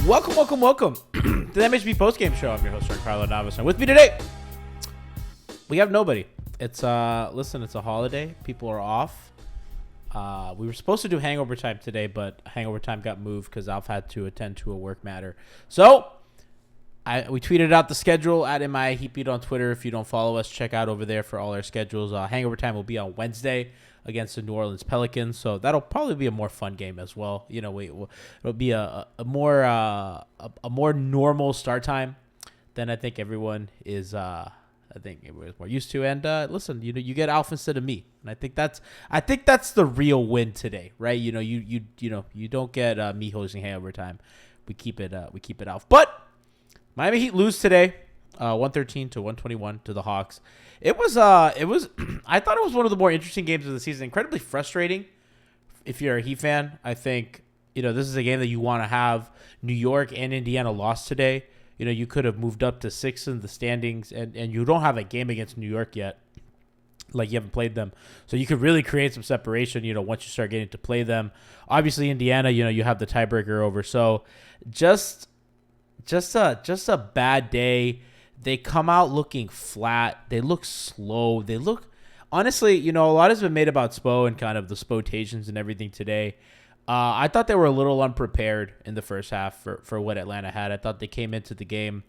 Welcome to the MHB Postgame Show. I'm your host, Giancarlo Navas, and with me today, we have nobody. It's it's a holiday. People are off. We were supposed to do hangover time today, but hangover time got moved because Alf had to attend to a work matter. So we tweeted out the schedule at MHB on Twitter. If you don't follow us, check out over there for all our schedules. Hangover time will be on Wednesday against the New Orleans Pelicans, so that'll probably be a more fun game as well. You know, it'll be a more normal start time than I think everyone is. I think everyone's more used to. And listen, you get Alf instead of me, and I think that's the real win today, right? You don't get me hosting hangover time. We keep it Alf. But Miami Heat lose today, 113 to 121 to the Hawks. It was I thought it was one of the more interesting games of the season. Incredibly frustrating if you're a Heat fan. I think, this is a game that you want to have. New York and Indiana lost today. You could have moved up to 6 in the standings, and you don't have a game against New York yet. Like, you haven't played them. So you could really create some separation, once you start getting to play them. Obviously, Indiana, you have the tiebreaker over. So just a bad day. They come out looking flat. They look slow. They look, honestly, a lot has been made about Spo and kind of the Spotations and everything today. I thought they were a little unprepared in the first half for what Atlanta had. I thought they came into the game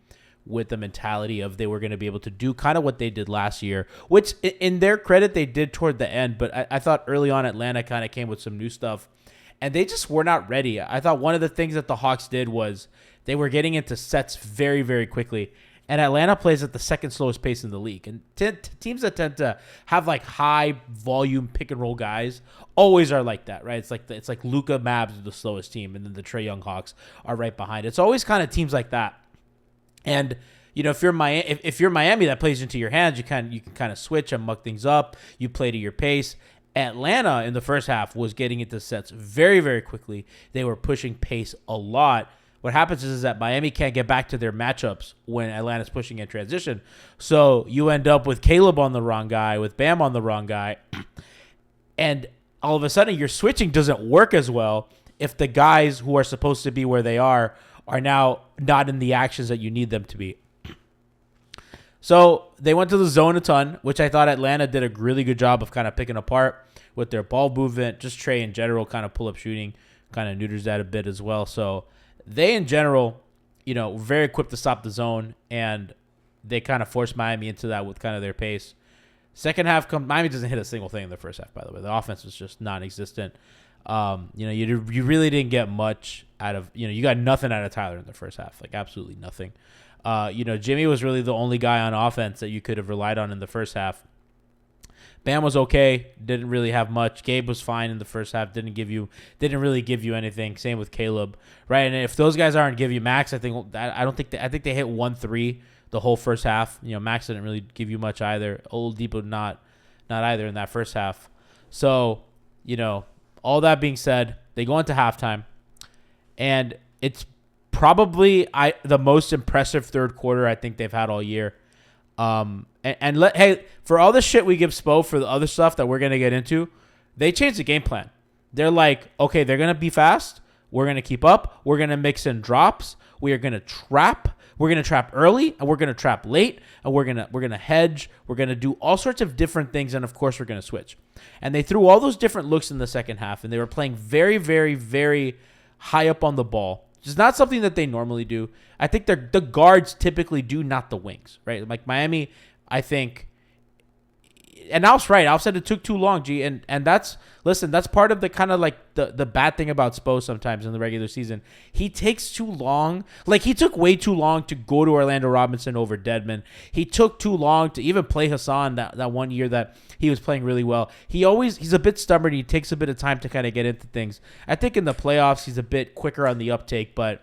with the mentality of they were going to be able to do kind of what they did last year, which in their credit, they did toward the end. But I thought early on Atlanta kind of came with some new stuff, and they just were not ready. I thought one of the things that the Hawks did was they were getting into sets very, very quickly. And Atlanta plays at the second slowest pace in the league. And teams that tend to have like high volume pick and roll guys always are like that, right? It's like Luka Mavs are the slowest team, and then the Trae Young Hawks are right behind. It's always kind of teams like that. And if you're Miami, that plays into your hands. You can kind of switch and muck things up. You play to your pace. Atlanta in the first half was getting into sets very, very quickly. They were pushing pace a lot. What happens is that Miami can't get back to their matchups when Atlanta's pushing in transition. So you end up with Caleb on the wrong guy, with Bam on the wrong guy. And all of a sudden your switching doesn't work as well if the guys who are supposed to be where they are now not in the actions that you need them to be. So they went to the zone a ton, which I thought Atlanta did a really good job of kind of picking apart with their ball movement. Just Trae in general kind of pull-up shooting kind of neuters that a bit as well. So they, in general, were very equipped to stop the zone, and they kind of forced Miami into that with kind of their pace. Second half, Miami doesn't hit a single thing in the first half, by the way. The offense was just non-existent. You really didn't get much out of, you got nothing out of Tyler in the first half, like absolutely nothing. Jimmy was really the only guy on offense that you could have relied on in the first half. Bam was okay, didn't really have much. Gabe was fine in the first half, didn't really give you anything. Same with Caleb, right? And if those guys aren't give you Max, I think they hit 1-3 the whole first half. Max didn't really give you much either. Oladipo not either in that first half. So, all that being said, they go into halftime, and it's probably the most impressive third quarter I think they've had all year. Hey, for all the shit we give Spo for the other stuff that we're going to get into, they changed the game plan. They're like, okay, they're going to be fast. We're going to keep up. We're going to mix in drops. We are going to trap. We're going to trap early, and we're going to trap late, and we're going to hedge. We're going to do all sorts of different things, and of course we're going to switch. And they threw all those different looks in the second half, and they were playing very, very, very high up on the ball. It's not something that they normally do. I think the guards typically do, not the wings, right? Like Miami, I think, and Alf's right. Alf said it took too long, G, and that's part of the kind of like the bad thing about Spo sometimes in the regular season. He takes too long. Like, he took way too long to go to Orlando Robinson over Dedmon. He took too long to even play Hassan that one year that he was playing really well. He's a bit stubborn. He takes a bit of time to kind of get into things. I think in the playoffs he's a bit quicker on the uptake, but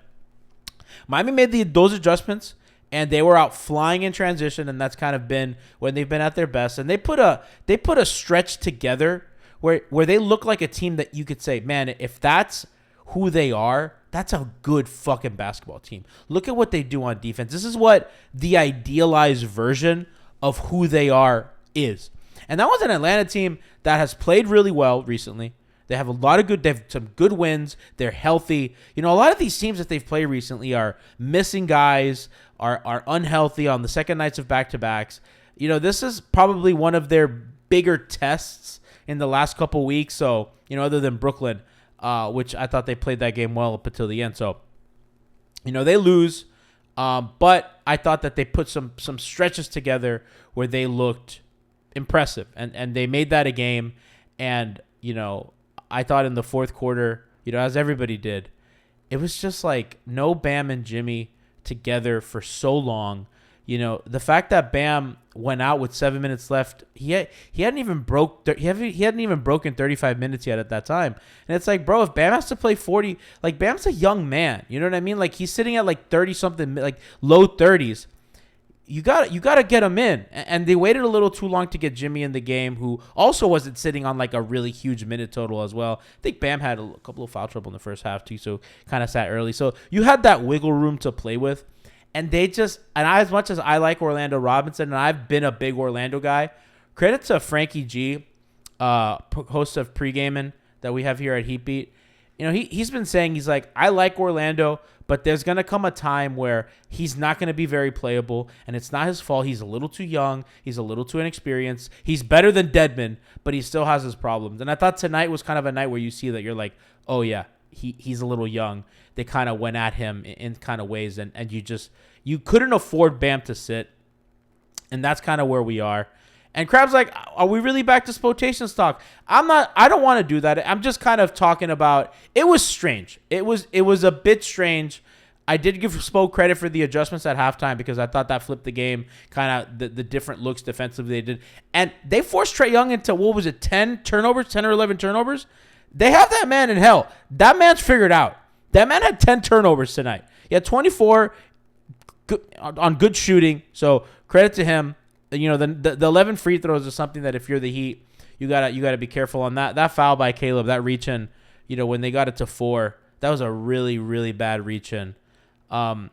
Miami made those adjustments, and they were out flying in transition, and that's kind of been when they've been at their best. And they put a stretch together where they look like a team that you could say, man, if that's who they are, that's a good fucking basketball team. Look at what they do on defense. This is what the idealized version of who they are is. And that was an Atlanta team that has played really well recently. They have some good wins. They're healthy. A lot of these teams that they've played recently are missing guys, are unhealthy on the second nights of back-to-backs. This is probably one of their bigger tests in the last couple weeks. So, other than Brooklyn, which I thought they played that game well up until the end. So, they lose. But I thought that they put some stretches together where they looked impressive, and they made that a game. And, I thought in the fourth quarter, as everybody did, it was just like no Bam and Jimmy together for so long. The fact that Bam went out with 7 minutes left, he hadn't even broken 35 minutes yet at that time. And it's like, bro, if Bam has to play 40, like Bam's a young man, you know what I mean? Like he's sitting at like 30 something, like low 30s. You got to get him in. And they waited a little too long to get Jimmy in the game, who also wasn't sitting on like a really huge minute total as well. I think Bam had a couple of foul trouble in the first half too, so kind of sat early. So you had that wiggle room to play with. And as much as I like Orlando Robinson, and I've been a big Orlando guy, credit to Frankie G, host of Pregaming that we have here at Heat Beat. He's been saying, he's like, I like Orlando, but there's going to come a time where he's not going to be very playable, and it's not his fault. He's a little too young. He's a little too inexperienced. He's better than Dedmon, but he still has his problems. And I thought tonight was kind of a night where you see that you're like, oh, yeah, he's a little young. They kind of went at him in kind of ways, and you couldn't afford Bam to sit, and that's kind of where we are. And Crab's like, are we really back to Spotation stock? I don't want to do that. I'm just kind of talking about, it was strange. It was a bit strange. I did give Spo credit for the adjustments at halftime because I thought that flipped the game, kind of the different looks defensively they did. And they forced Trae Young into, 10 or 11 turnovers? They have that man in hell. That man's figured out. That man had 10 turnovers tonight. He had 24 on good shooting, so credit to him. The 11 free throws is something that if you're the Heat, you gotta be careful on that. That foul by Caleb, that reach in, when they got it to 4, that was a really, really bad reach in. I'm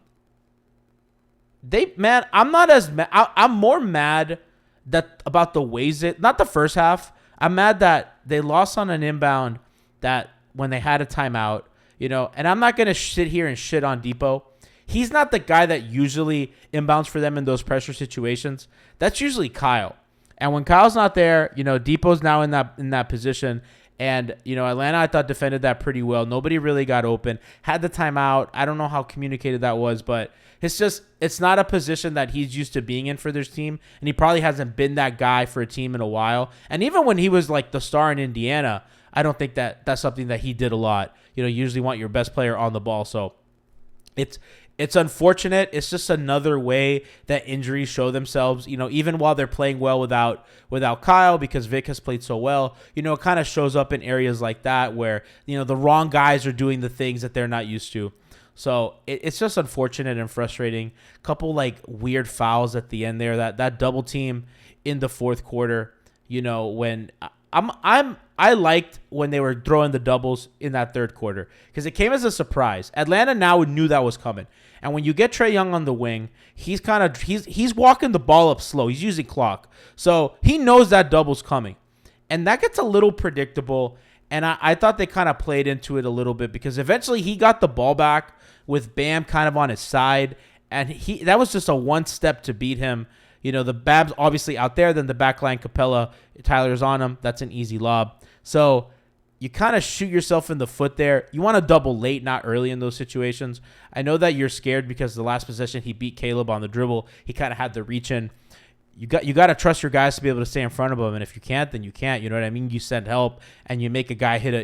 not as mad. I'm more mad about the ways not the first half. I'm mad that they lost on an inbound that when they had a timeout, and I'm not gonna sit here and shit on Depot. He's not the guy that usually inbounds for them in those pressure situations. That's usually Kyle. And when Kyle's not there, Depot's now in that position. And, Atlanta, I thought, defended that pretty well. Nobody really got open. Had the timeout. I don't know how communicated that was, but it's not a position that he's used to being in for this team. And he probably hasn't been that guy for a team in a while. And even when he was like the star in Indiana, I don't think that's something that he did a lot. You usually want your best player on the ball. So it's unfortunate. It's just another way that injuries show themselves, even while they're playing well without Kyle, because Vic has played so well, it kind of shows up in areas like that where, the wrong guys are doing the things that they're not used to. So it's just unfortunate and frustrating. Couple like weird fouls at the end there, that double team in the fourth quarter, when I liked when they were throwing the doubles in that third quarter because it came as a surprise. Atlanta now knew that was coming. And when you get Trae Young on the wing, he's walking the ball up slow. He's using clock. So he knows that double's coming. And that gets a little predictable. And I thought they kind of played into it a little bit because eventually he got the ball back with Bam kind of on his side. And that was just a one step to beat him. The Bab's obviously out there. Then the backline, Capella, Tyler's on him. That's an easy lob. So you kind of shoot yourself in the foot there. You want to double late, not early in those situations. I know that you're scared because the last possession he beat Caleb on the dribble. He kind of had the reach in. You got to trust your guys to be able to stay in front of him. And if you can't, then you can't. You know what I mean? You send help and you make a guy hit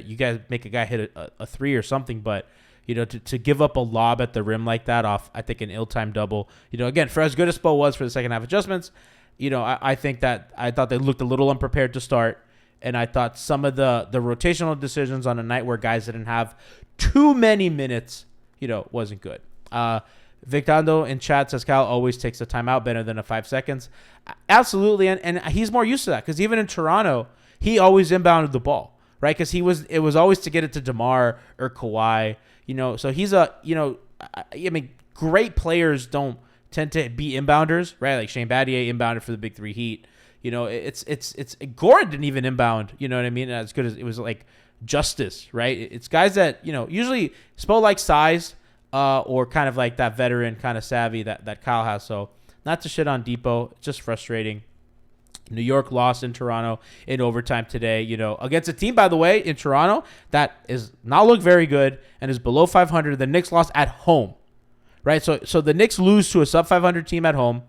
a three or something. But to give up a lob at the rim like that off, I think an ill-timed double. Again, for as good as Spo was for the second half adjustments, I think that I thought they looked a little unprepared to start. And I thought some of the rotational decisions on a night where guys didn't have too many minutes, wasn't good. Victando in chat says Cal always takes a timeout better than a 5 seconds. Absolutely. And he's more used to that because even in Toronto, he always inbounded the ball, right? Because it was always to get it to DeMar or Kawhi, so he's great players don't tend to be inbounders, right? Like Shane Battier inbounded for the Big Three Heat. It's Gordon didn't even inbound, you know what I mean? As good as it was like justice, right? It's guys that, usually Spo likes size or kind of like that veteran kind of savvy that Kyle has. So not to shit on Depot, just frustrating. New York lost in Toronto in overtime today, against a team, by the way, in Toronto that is not look very good and is below 500. The Knicks lost at home, right? So the Knicks lose to a sub 500 team at home.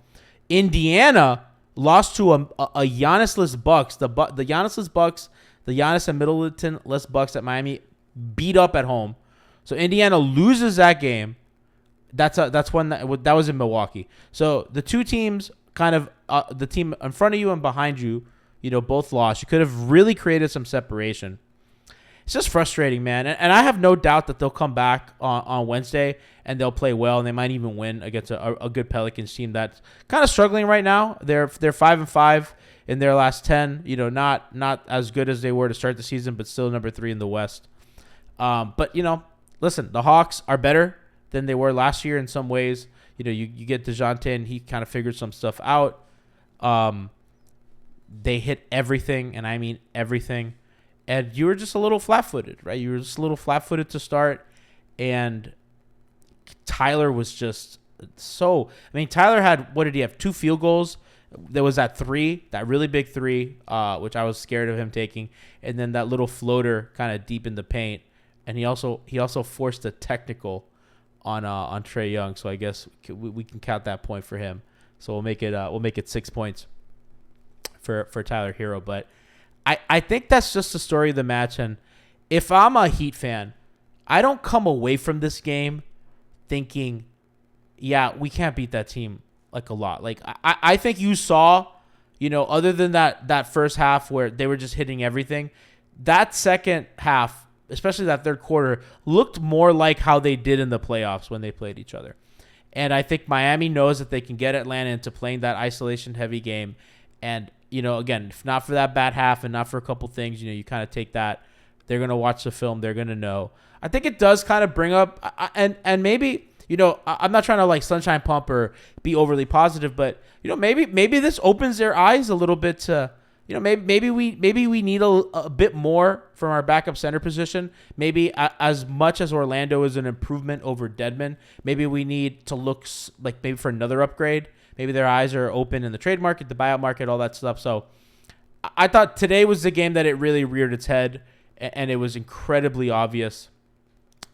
Indiana lost to a Giannis-less Bucks. The Giannis-less Bucks, the Giannis and Middleton-less Bucks that Miami beat up at home. So Indiana loses that game. That's when that was in Milwaukee. So the two teams kind of the team in front of you and behind you, both lost. You could have really created some separation. It's just frustrating, man. And I have no doubt that they'll come back on Wednesday and they'll play well and they might even win against a good Pelicans team that's kind of struggling right now. They're 5-5 in their last 10. Not as good as they were to start the season, but still number 3 in the West. But listen, the Hawks are better than they were last year in some ways. You get DeJounte and he kind of figured some stuff out. They hit everything, and I mean everything. And you were just a little flat-footed, right? You were just a little flat-footed to start. And Tyler was just so... I mean, Tyler had... What did he have? 2 field goals. There was that 3, that really big 3, which I was scared of him taking. And then that little floater kind of deep in the paint. And he also forced a technical on Trae Young. So I guess we can count that point for him. So we'll make it 6 points for Tyler Hero. But I think that's just the story of the match. And if I'm a Heat fan, I don't come away from this game thinking, yeah, we can't beat that team like a lot. Like I think you saw, other than that first half where they were just hitting everything, that second half, especially that third quarter, looked more like how they did in the playoffs when they played each other. And I think Miami knows that they can get Atlanta into playing that isolation-heavy game. And, again, if not for that bad half and not for a couple things, you kind of take that. They're going to watch the film. They're going to know. I think it does kind of bring up and maybe, I'm not trying to like sunshine pump or be overly positive, but, maybe this opens their eyes a little bit to, maybe we need a bit more from our backup center position. Maybe as much as Orlando is an improvement over Dedmon, maybe we need to look like maybe for another upgrade. Maybe their eyes are open in the trade market, the buyout market, all that stuff. So I thought today was the game that it really reared its head, and it was incredibly obvious.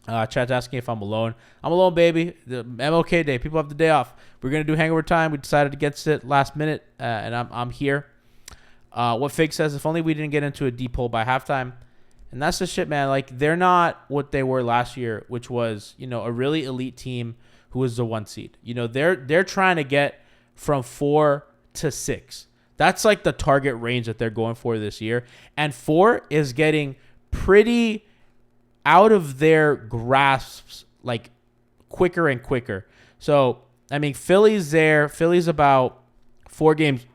Chat's asking if I'm alone. I'm alone, baby. The MLK day. People have the day off. We're going to do hangover time. We decided against it last minute, and I'm here. What Fig says, if only we didn't get into a deep hole by halftime. And that's the shit, man. Like, they're not what they were last year, which was, a really elite team who was the 1 seed. They're trying to get from 4 to 6. That's like the target range that they're going for this year. And 4 is getting pretty out of their grasps, like, quicker and quicker. So, I mean, Philly's there. Philly's about 4 games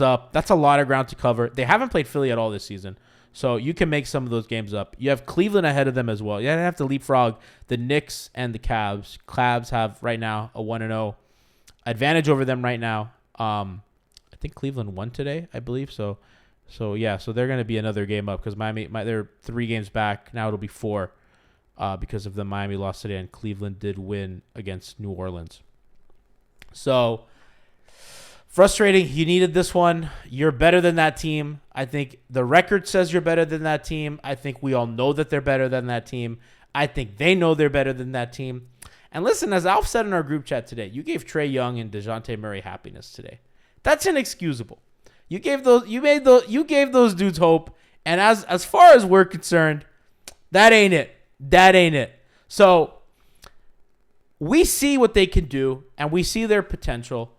up. That's a lot of ground to cover. They haven't played Philly at all this season, so you can make some of those games up. You have Cleveland ahead of them as well. You don't have to leapfrog the Knicks and the Cavs. Cavs have right now a 1-0 advantage over them right now. I think Cleveland won today, I believe. So yeah. So they're going to be another game up because they're 3 games back now. It'll be 4 because of the Miami loss today, and Cleveland did win against New Orleans. So. Frustrating. You needed this one. You're better than that team. I think the record says you're better than that team. I think we all know that they're better than that team. I think they know they're better than that team. And listen, as Alf said in our group chat today, you gave Trae Young and DeJounte Murray happiness today. That's inexcusable. You gave those dudes hope. And as far as we're concerned, that ain't it. That ain't it. So we see what they can do, and we see their potential.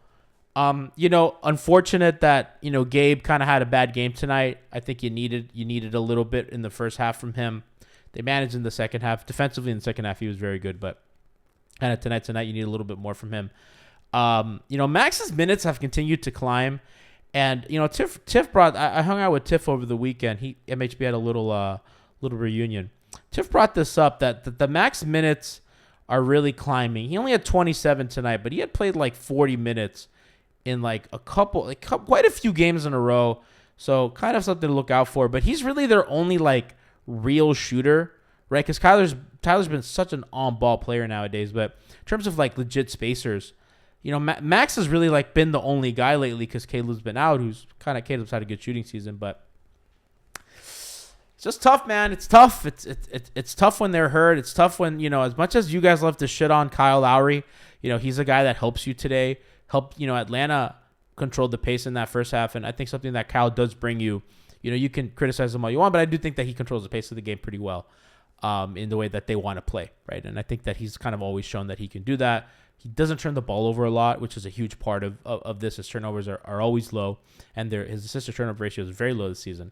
Unfortunate that, Gabe kind of had a bad game tonight. I think you needed a little bit in the first half from him. They managed in the second half. Defensively in the second half, he was very good, but kind of tonight, you need a little bit more from him. Max's minutes have continued to climb, and, Tiff brought, I hung out with Tiff over the weekend. MHB had a little reunion. Tiff brought this up that the Max minutes are really climbing. He only had 27 tonight, but he had played like 40 minutes in quite a few games in a row. So kind of something to look out for. But he's really their only real shooter, right? Because Tyler's been such an on-ball player nowadays, but in terms of like legit spacers, Max has really like been the only guy lately because Caleb's been out, Caleb's had a good shooting season, but it's just tough, man. It's tough. It's tough when they're hurt. It's tough when, as much as you guys love to shit on Kyle Lowry, he's a guy that helps you today. Atlanta controlled the pace in that first half, and I think something that Kyle does bring you, you can criticize him all you want, but I do think that he controls the pace of the game pretty well in the way that they want to play, right? And I think that he's kind of always shown that he can do that. He doesn't turn the ball over a lot, which is a huge part of this. His turnovers are always low, and his assist to turnover ratio is very low this season.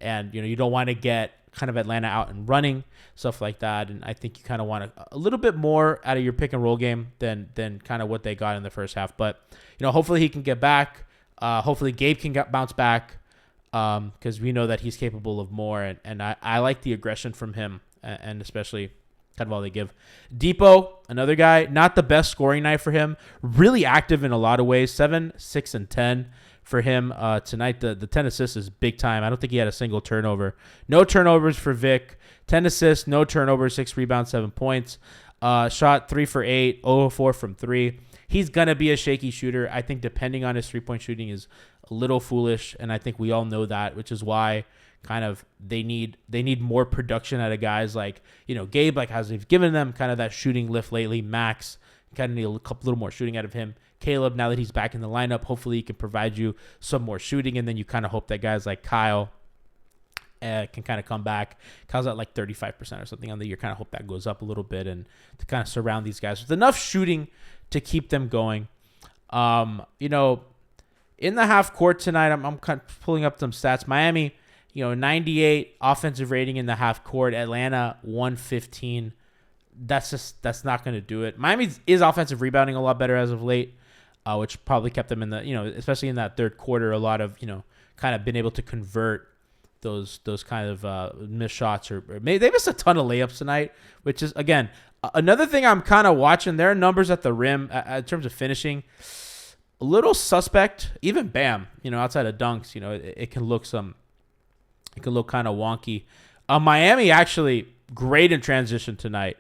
And, you don't want to get kind of Atlanta out and running, stuff like that. And I think you kind of want a little bit more out of your pick and roll game than kind of what they got in the first half. But, hopefully he can get back. Hopefully Gabe can bounce back because we know that he's capable of more. And I like the aggression from him, and especially kind of all they give. Depot, another guy, not the best scoring night for him. Really active in a lot of ways, 7, 6, and 10. For him tonight. The 10 assists is big time. I don't think he had a single turnover. No turnovers for Vic. 10 assists, no turnovers, 6 rebounds, 7 points. Shot 3 for 8, 0 4 from 3. He's going to be a shaky shooter. I think depending on his three-point shooting is a little foolish, and I think we all know that, which is why kind of they need more production out of guys like, Gabe, like has they've given them kind of that shooting lift lately. Max, kind of need a little more shooting out of him. Caleb, now that he's back in the lineup, hopefully he can provide you some more shooting, and then you kind of hope that guys like Kyle can kind of come back. Kyle's at like 35% or something on the year. Kind of hope that goes up a little bit and to kind of surround these guys with enough shooting to keep them going. In the half court tonight, I'm kind of pulling up some stats. Miami, 98 offensive rating in the half court. Atlanta, 115. That's not going to do it. Miami is offensive rebounding a lot better as of late. Which probably kept them in the, especially in that third quarter, a lot of, kind of been able to convert those kind of missed shots or they missed a ton of layups tonight, which is, again, another thing I'm kind of watching. Their numbers at the rim in terms of finishing, a little suspect. Even Bam, outside of dunks, it can look kind of wonky. Miami actually great in transition tonight.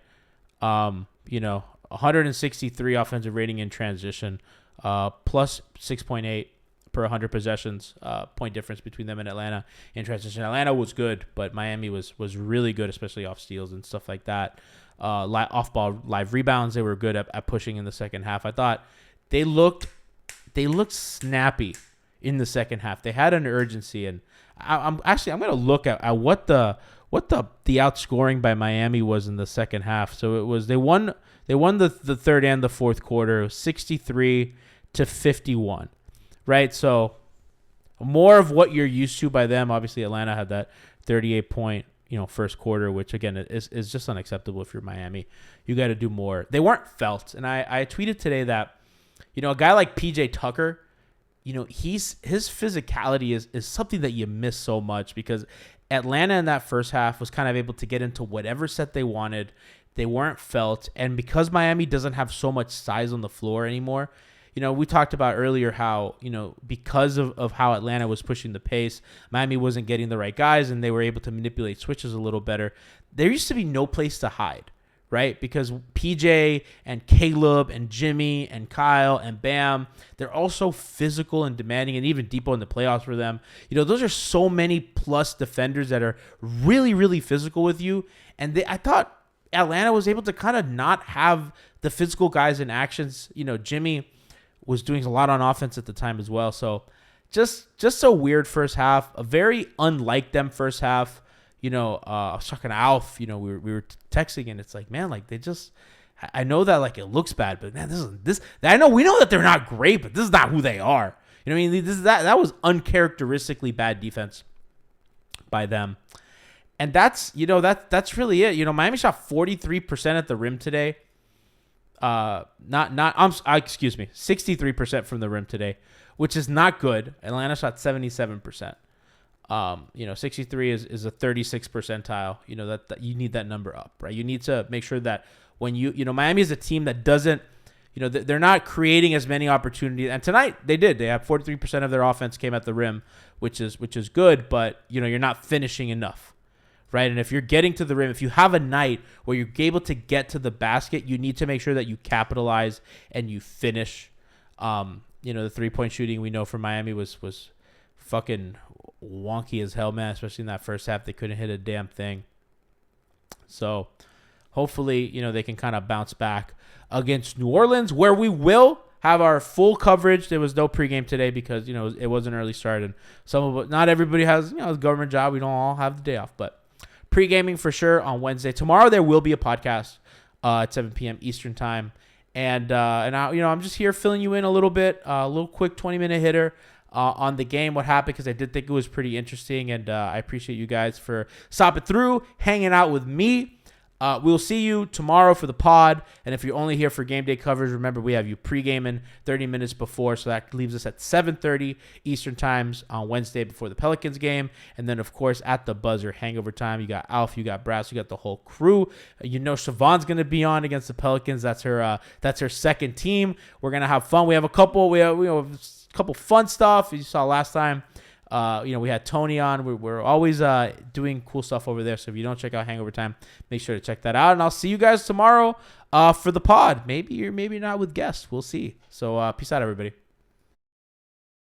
163 offensive rating in transition. Plus 6.8 per 100 possessions, point difference between them and Atlanta in transition. Atlanta was good, but Miami was really good, especially off steals and stuff like that. Off-ball live rebounds, they were good at pushing in the second half. I thought they looked snappy in the second half. They had an urgency, and I'm going to look at what the outscoring by Miami was in the second half. So it was they won the third and the fourth quarter, 63-51, right? So more of what you're used to by them. Obviously, Atlanta had that 38-point first quarter, which again is just unacceptable if you're Miami. You got to do more. They weren't felt, and I tweeted today that a guy like PJ Tucker, his physicality is something that you miss so much because Atlanta in that first half was kind of able to get into whatever set they wanted. They weren't felt. And because Miami doesn't have so much size on the floor anymore, we talked about earlier how, because of how Atlanta was pushing the pace, Miami wasn't getting the right guys and they were able to manipulate switches a little better. There used to be no place to hide, right? Because PJ and Caleb and Jimmy and Kyle and Bam, they're all so physical and demanding, and even Depot in the playoffs for them. Those are so many plus defenders that are really, really physical with you. And I thought Atlanta was able to kind of not have the physical guys in actions. Jimmy was doing a lot on offense at the time as well. So just a weird first half, a very unlike them first half. I was talking to Alf, we were texting, and it's like, man, like they just, I know that like it looks bad, but man, we know that they're not great, but this is not who they are. What I mean? That was uncharacteristically bad defense by them. And that's really it. Miami shot 43% at the rim today. 63% from the rim today, which is not good. Atlanta shot 77%. 63 is a 36 percentile. That you need that number up, right? You need to make sure that when Miami is a team that doesn't, they're not creating as many opportunities. And tonight they did. They have 43% of their offense came at the rim, which is good, but you're not finishing enough, right? And if you're getting to the rim, if you have a night where you're able to get to the basket, you need to make sure that you capitalize and you finish. The 3-point shooting we know from Miami was fucking wonky as hell, man, especially in that first half. They couldn't hit a damn thing. So hopefully, they can kind of bounce back against New Orleans, where we will have our full coverage. There was no pregame today because, it was an early start, and not everybody has, a government job. We don't all have the day off, but pregaming for sure on Wednesday. Tomorrow there will be a podcast at 7 p.m. Eastern time. And I'm just here filling you in a little bit, a little quick 20-minute hitter on the game, what happened, because I did think it was pretty interesting, and I appreciate you guys for stopping through, hanging out with me. We'll see you tomorrow for the pod, and if you're only here for game day coverage, remember we have you pre-gaming 30 minutes before, so that leaves us at 7:30 Eastern times on Wednesday before the Pelicans game, and then of course at the buzzer hangover time, you got Alf, you got Brass, you got the whole crew. Siobhan's gonna be on against the Pelicans. That's her second team. We're gonna have fun. We have a couple fun stuff you saw last time. We had Tony on. We're always doing cool stuff over there. So if you don't check out Hangover Time, make sure to check that out. And I'll see you guys tomorrow for the pod. Maybe you're maybe not with guests. We'll see. So peace out, everybody.